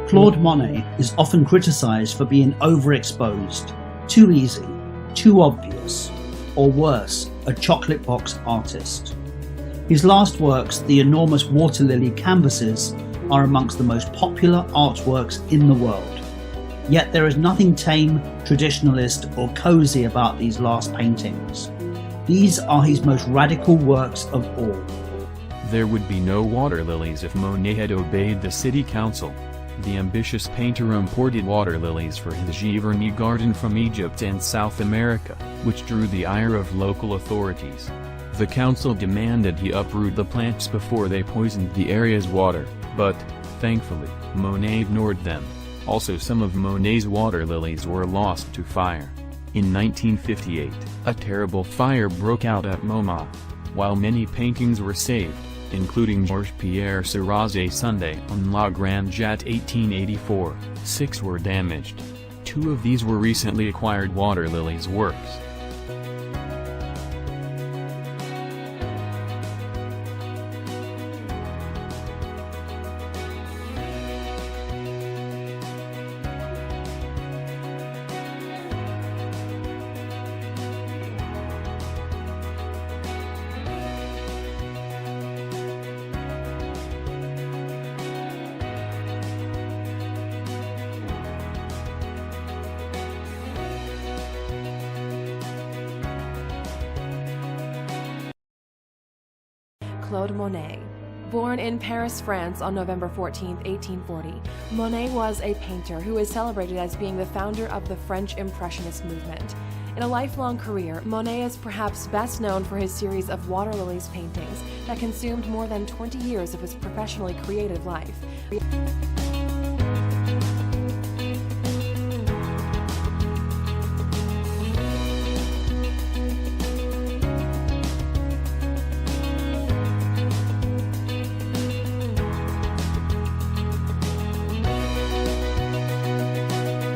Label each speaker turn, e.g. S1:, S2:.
S1: Claude Monet is often criticised for being overexposed, too easy, too obvious, or worse, a chocolate box artist. His last works, the enormous water lily canvases, are amongst the most popular artworks in the world. Yet there is nothing tame, traditionalist, or cosy about these last paintings. These are his most radical works of all.
S2: There would be no water lilies if Monet had obeyed the city council. The ambitious painter imported water lilies for his Giverny garden from Egypt and South America, which drew the ire of local authorities. The council demanded he uproot the plants before they poisoned the area's water, but, thankfully, Monet ignored them. Also, some of Monet's water lilies were lost to fire. In 1958, a terrible fire broke out at MoMA. While many paintings were saved, including Georges-Pierre Seurat's Sunday on La Grande Jatte 1884, 6 were damaged. 2 of these were recently acquired water lilies works.
S3: Claude Monet. Born in Paris, France on November 14, 1840, Monet was a painter who is celebrated as being the founder of the French Impressionist movement. In a lifelong career, Monet is perhaps best known for his series of water lilies paintings that consumed more than 20 years of his professionally creative life.